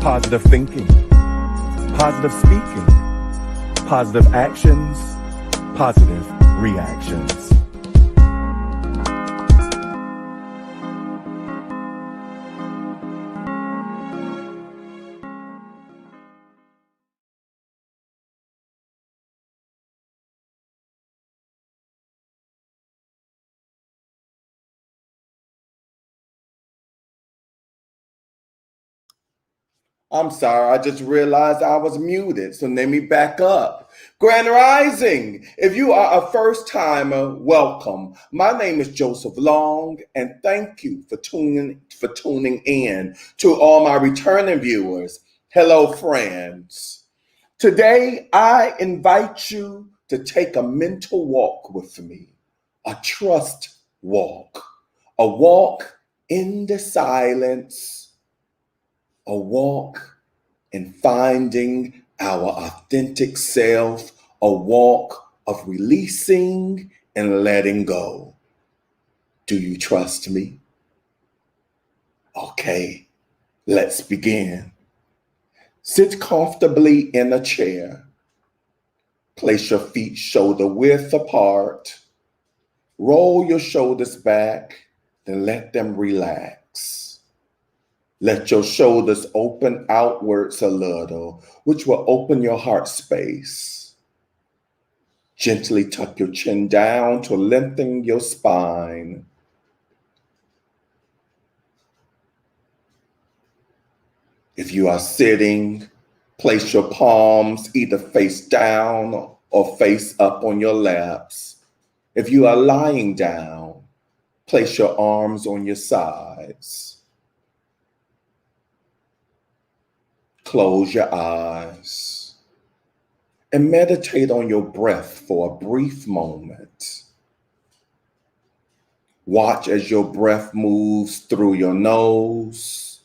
positive thinking, positive speaking, positive actions, positive reactions. I'm sorry, I just realized I was muted, so let me back up. Grand Rising, if you are a first timer, welcome. My name is Joseph Long, and thank you for tuning in. To all my returning viewers, hello friends. Today, I invite you to take a mental walk with me, a trust walk, a walk in the silence, a walk in finding our authentic self, a walk of releasing and letting go. Do you trust me? Okay, let's begin. Sit comfortably in a chair. Place your feet shoulder width apart. Roll your shoulders back, then let them relax. Let your shoulders open outwards a little, which will open your heart space. Gently tuck your chin down to lengthen your spine. If you are sitting, place your palms either face down or face up on your laps. If you are lying down, place your arms on your sides. Close your eyes and meditate on your breath for a brief moment. Watch as your breath moves through your nose,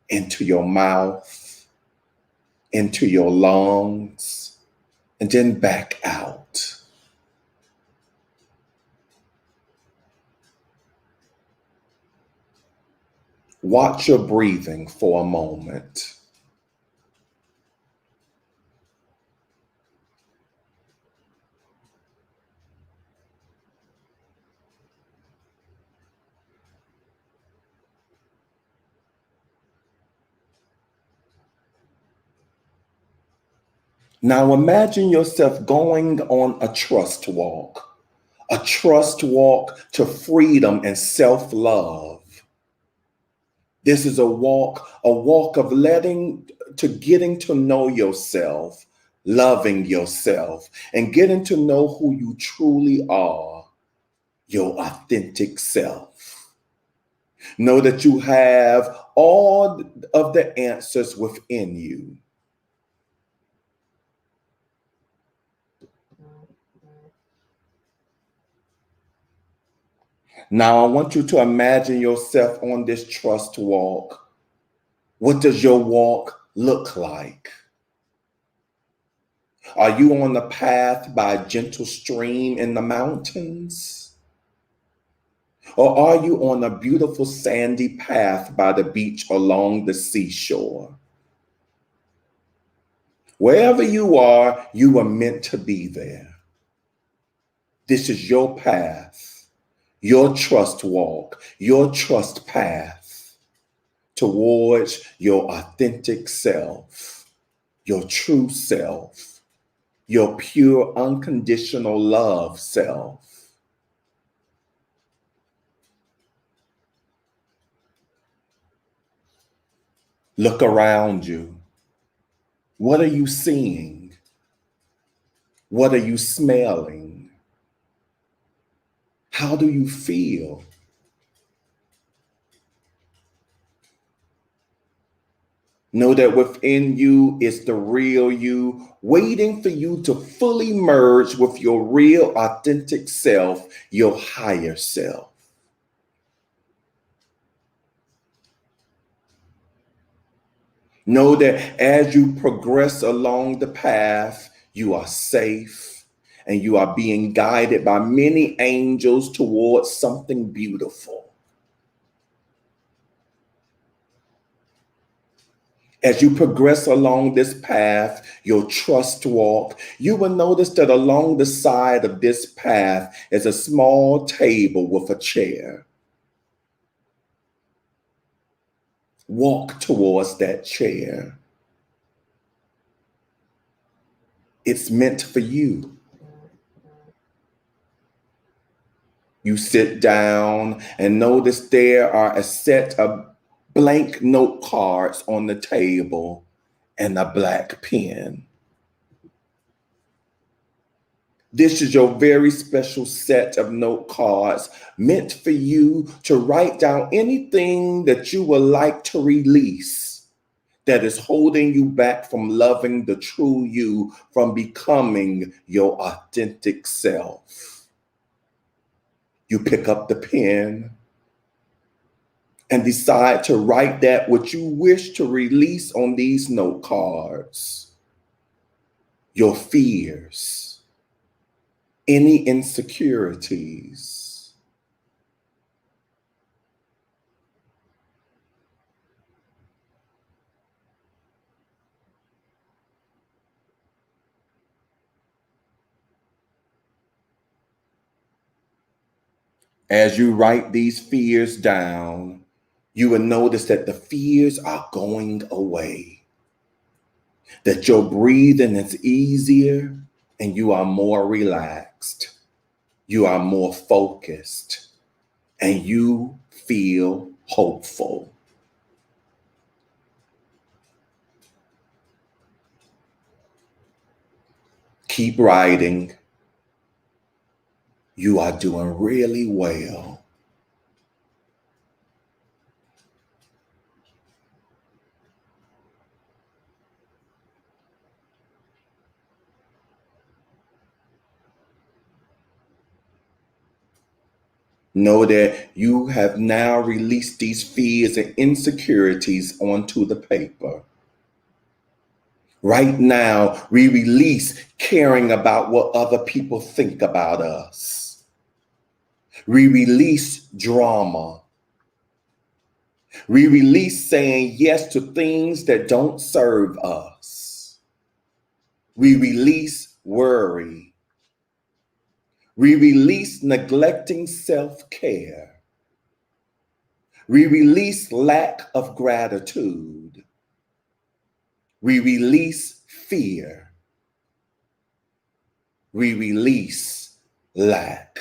into your mouth, into your lungs, and then back out. Watch your breathing for a moment. Now imagine yourself going on a trust walk to freedom and self-love. This is a walk of getting to know yourself, loving yourself, and getting to know who you truly are, your authentic self. Know that you have all of the answers within you. Now, I want you to imagine yourself on this trust walk. What does your walk look like? Are you on the path by a gentle stream in the mountains? Or are you on a beautiful sandy path by the beach along the seashore? Wherever you are meant to be there. This is your path, your trust walk, your trust path towards your authentic self, your true self, your pure unconditional love self. Look around you. What are you seeing? What are you smelling? How do you feel? Know that within you is the real you, waiting for you to fully merge with your real authentic self, your higher self. Know that as you progress along the path, you are safe and you are being guided by many angels towards something beautiful. As you progress along this path, your trust walk, you will notice that along the side of this path is a small table with a chair. Walk towards that chair. It's meant for you. You sit down and notice there are a set of blank note cards on the table and a black pen. This is your very special set of note cards meant for you to write down anything that you would like to release that is holding you back from loving the true you, from becoming your authentic self. You pick up the pen and decide to write that what you wish to release on these note cards. Your fears, any insecurities. As you write these fears down, you will notice that the fears are going away, that your breathing is easier and you are more relaxed. You are more focused and you feel hopeful. Keep writing. You are doing really well. Know that you have now released these fears and insecurities onto the paper. Right now, we release caring about what other people think about us. We release drama. We release saying yes to things that don't serve us. We release worry. We release neglecting self-care. We release lack of gratitude. We release fear. We release lack.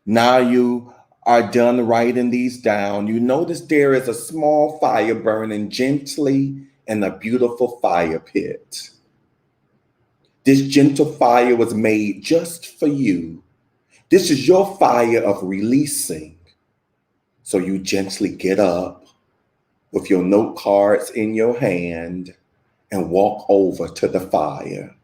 Now you are done writing these down. You notice there is a small fire burning gently in a beautiful fire pit. This gentle fire was made just for you. This is your fire of releasing. So you gently get up with your note cards in your hand and walk over to the fire.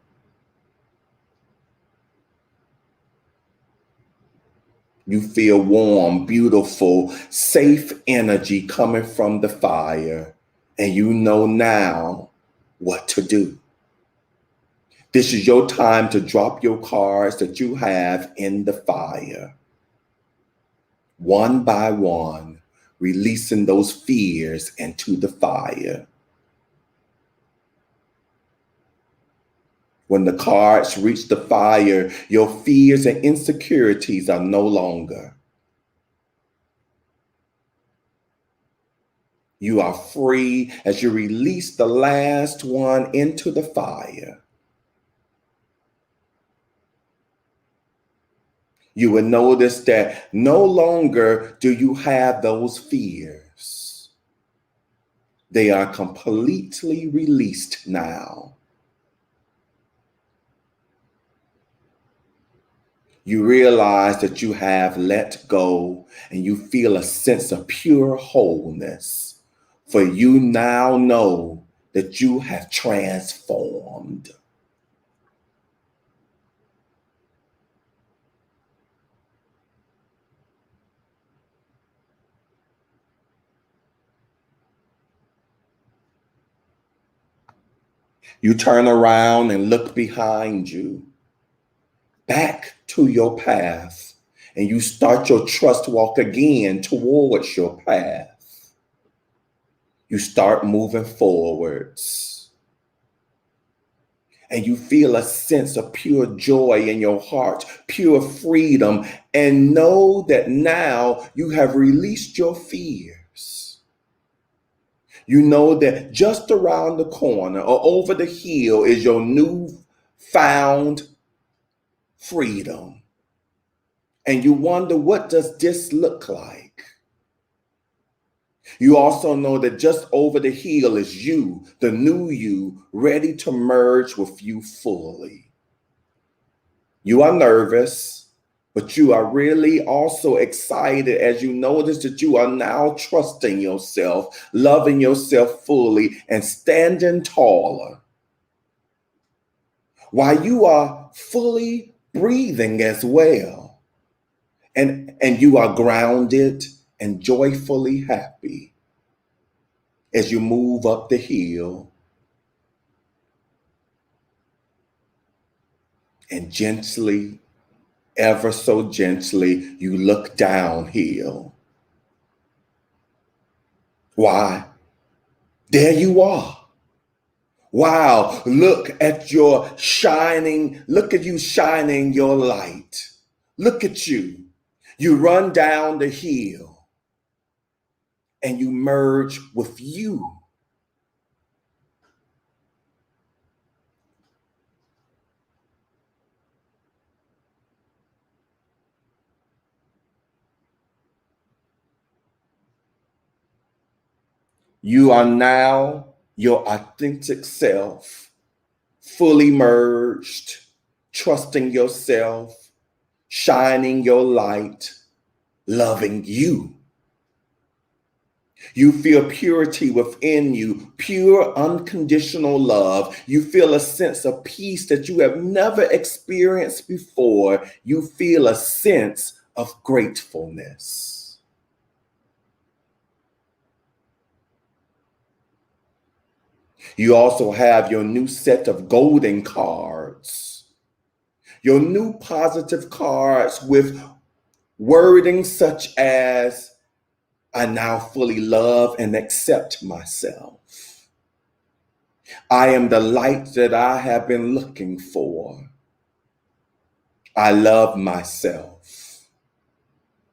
You feel warm, beautiful, safe energy coming from the fire, and you know now what to do. This is your time to drop your cards that you have in the fire. One by one, releasing those fears into the fire. When the cards reach the fire, your fears and insecurities are no longer. You are free as you release the last one into the fire. You will notice that no longer do you have those fears. They are completely released now. You realize that you have let go and you feel a sense of pure wholeness. For you now know that you have transformed. You turn around and look behind you, back to your path, and you start your trust walk again towards your path. You start moving forwards, and you feel a sense of pure joy in your heart, pure freedom, and know that now you have released your fears. You know that just around the corner or over the hill is your new found freedom. And you wonder, what does this look like? You also know that just over the hill is you, the new you, ready to merge with you fully. You are nervous, but you are really also excited as you notice that you are now trusting yourself, loving yourself fully, and standing taller, while you are fully breathing as well. And you are grounded and joyfully happy as you move up the hill, and gently, ever so gently, you look downhill. Why? There you are. Wow, look at you shining your light. Look at you. You run down the hill and you merge with you. You are now your authentic self, fully merged, trusting yourself, shining your light, loving you. You feel purity within you, pure unconditional love. You feel a sense of peace that you have never experienced before. You feel a sense of gratefulness. You also have your new set of golden cards, your new positive cards with wording such as, I now fully love and accept myself. I am the light that I have been looking for. I love myself.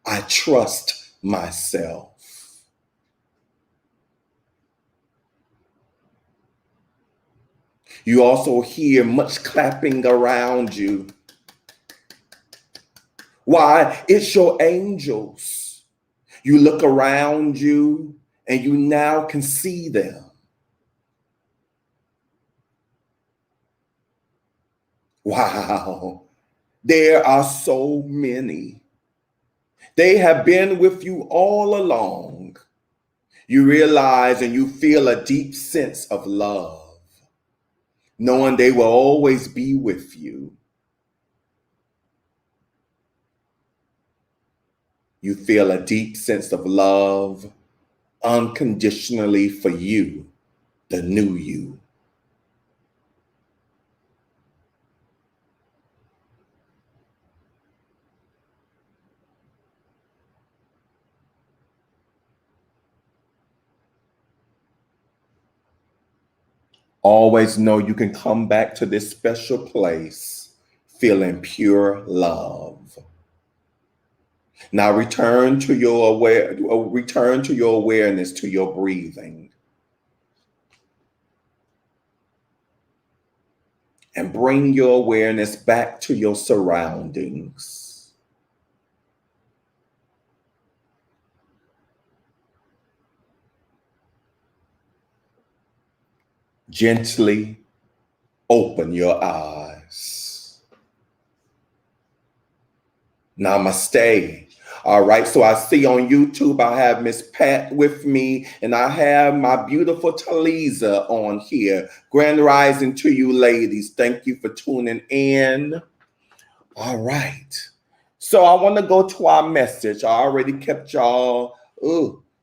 I trust myself. You also hear much clapping around you. Why? It's your angels. You look around you and you now can see them. Wow, there are so many. They have been with you all along. You realize and you feel a deep sense of love, knowing they will always be with you. You feel a deep sense of love unconditionally for you, the new you. Always know you can come back to this special place feeling pure love. Now return to your awareness to your breathing. And bring your awareness back to your surroundings. Gently open your eyes. Namaste. All right, so I see on YouTube, I have Miss Pat with me, and I have my beautiful Taliza on here. Grand rising to you ladies. Thank you for tuning in. All right. So I want to go to our message. I already kept y'all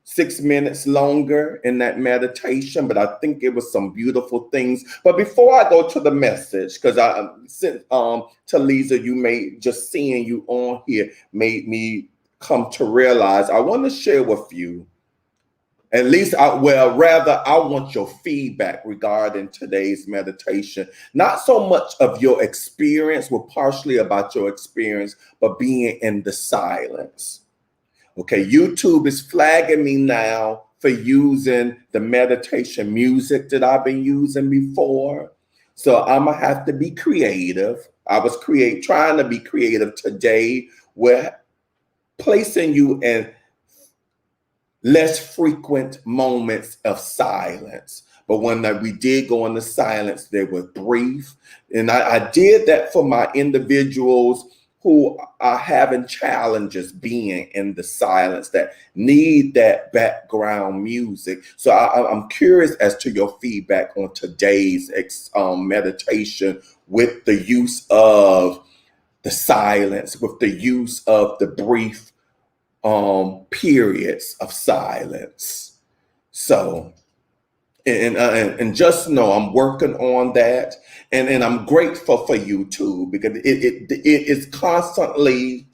6 minutes longer in that meditation, but I think it was some beautiful things. But before I go to the message, because I sent Talisa, you may just seeing you on here made me come to realize I want to share with you. At least, I want your feedback regarding today's meditation. Not so much of your experience, well, partially about your experience, but being in the silence. Okay, YouTube is flagging me now for using the meditation music that I've been using before. So I'm gonna have to be creative. I was trying to be creative today with placing you in less frequent moments of silence. But when we did go into silence, they were brief. And I did that for my individuals who are having challenges being in the silence, that need that background music. So I'm curious as to your feedback on today's meditation with the use of the silence, with the use of the brief periods of silence. So, and just know I'm working on that, and I'm grateful for you too, because it is constantly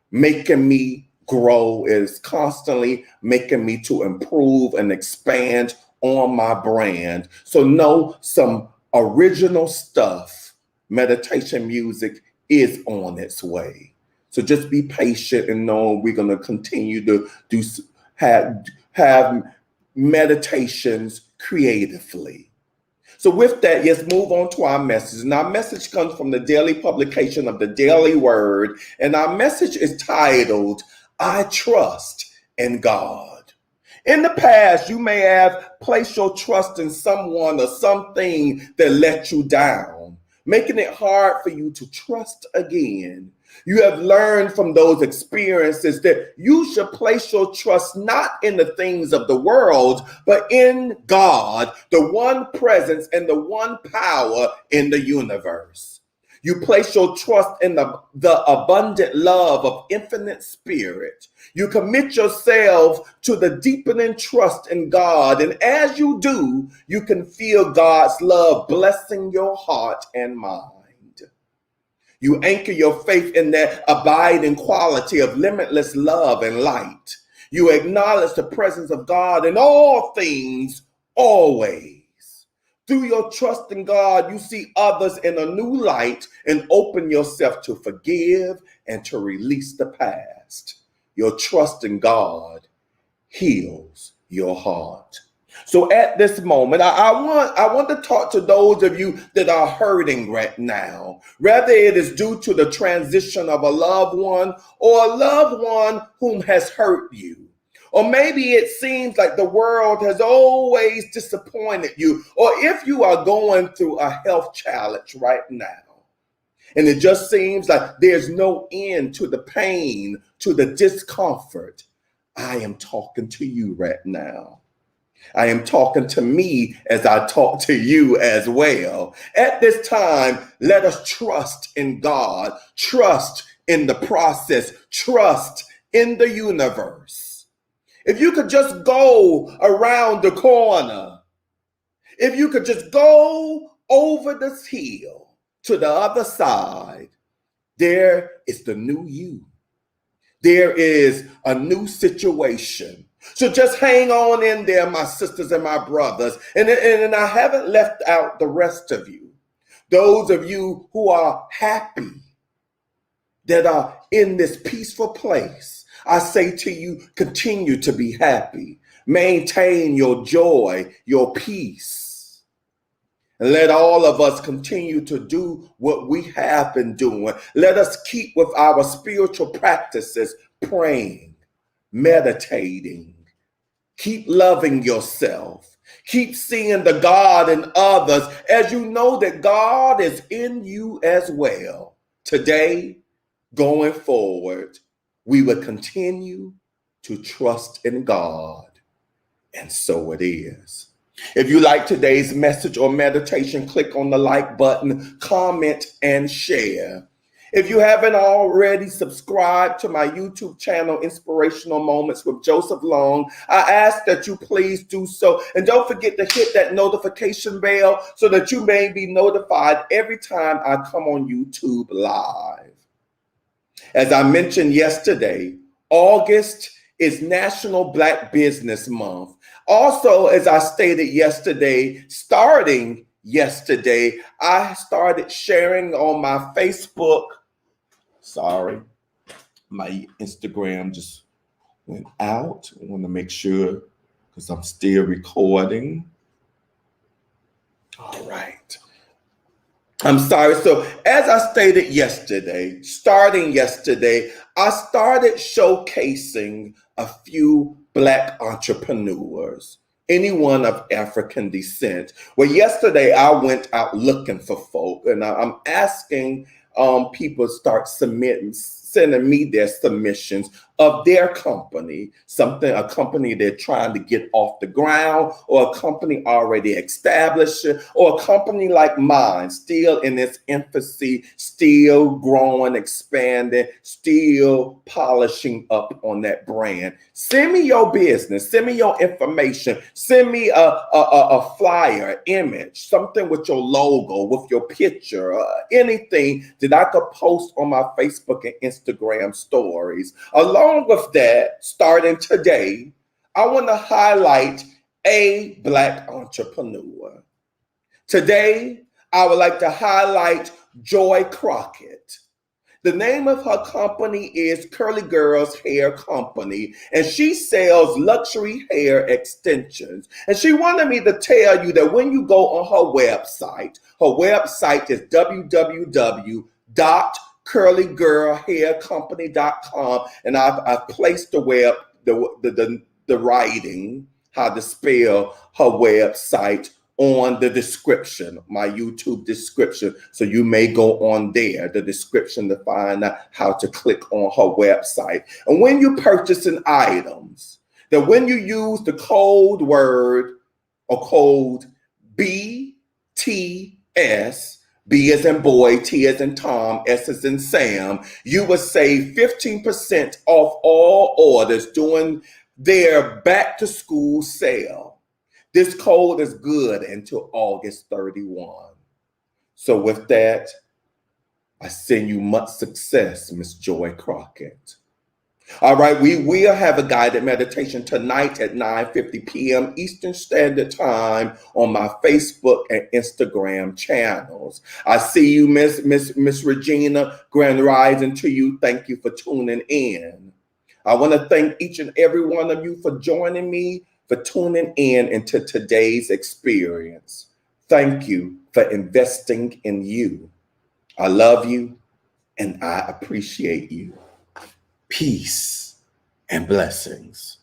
making me grow. It is constantly making me to improve and expand on my brand. So know some original stuff, meditation music is on its way. So just be patient and know we're going to continue to have meditations creatively. So with that, let's move on to our message. And our message comes from the daily publication of the Daily Word. And our message is titled, I Trust in God. In the past, you may have placed your trust in someone or something that let you down, making it hard for you to trust again. You have learned from those experiences that you should place your trust not in the things of the world, but in God, the one presence and the one power in the universe. You place your trust in the abundant love of infinite spirit. You commit yourself to the deepening trust in God. And as you do, you can feel God's love blessing your heart and mind. You anchor your faith in that abiding quality of limitless love and light. You acknowledge the presence of God in all things, always. Through your trust in God, you see others in a new light and open yourself to forgive and to release the past. Your trust in God heals your heart. So at this moment, I want to talk to those of you that are hurting right now, whether it is due to the transition of a loved one or a loved one whom has hurt you. Or maybe it seems like the world has always disappointed you, or if you are going through a health challenge right now, and it just seems like there's no end to the pain, to the discomfort, I am talking to you right now. I am talking to me as I talk to you as well. At this time, let us trust in God, trust in the process, trust in the universe. If you could just go around the corner, if you could just go over this hill to the other side, there is the new you. There is a new situation. So just hang on in there, my sisters and my brothers. And I haven't left out the rest of you. Those of you who are happy, that are in this peaceful place, I say to you, continue to be happy. Maintain your joy, your peace. And let all of us continue to do what we have been doing. Let us keep with our spiritual practices, praying, meditating. Keep loving yourself. Keep seeing the God in others as you know that God is in you as well. Today, going forward, we will continue to trust in God. And so it is. If you like today's message or meditation, click on the like button, comment, and share. If you haven't already subscribed to my YouTube channel, Inspirational Moments with Joseph Long, I ask that you please do so. And don't forget to hit that notification bell so that you may be notified every time I come on YouTube live. As I mentioned yesterday, August is National Black Business Month. Also, as I stated yesterday, starting yesterday, I started sharing on my Facebook. Sorry, my Instagram just went out. I want to make sure because I'm still recording. All right. I'm sorry. So, as I stated yesterday, starting yesterday, I started showcasing a few Black entrepreneurs, anyone of African descent. Well, yesterday I went out looking for folk, and I'm asking people start sending me their submissions of their company, a company they're trying to get off the ground, or a company already established, or a company like mine, still in its infancy, still growing, expanding, still polishing up on that brand. Send me your business, send me your information, send me a flyer, image, something with your logo, with your picture, anything that I could post on my Facebook and Instagram stories. Along with that, starting today, I want to highlight a Black entrepreneur. Today, I would like to highlight Joy Crockett. The name of her company is Curly Girls Hair Company, and she sells luxury hair extensions. And she wanted me to tell you that when you go on her website is www.curlygirlhaircompany.com, and I've placed the writing, how to spell her website on the description, my YouTube description. So you may go on there, the description, to find out how to click on her website. And when you're purchasing items, that when you use the code word or code BTS, B as in boy, T as in Tom, S as in Sam, you will save 15% off all orders during their back to school sale. This code is good until August 31. So with that, I send you much success, Miss Joy Crockett. All right, we will have a guided meditation tonight at 9:50 p.m. Eastern Standard Time on my Facebook and Instagram channels. I see you, Miss Regina. Grand rising to you. Thank you for tuning in. I want to thank each and every one of you for joining me, for tuning in into today's experience. Thank you for investing in you. I love you and I appreciate you. Peace and blessings.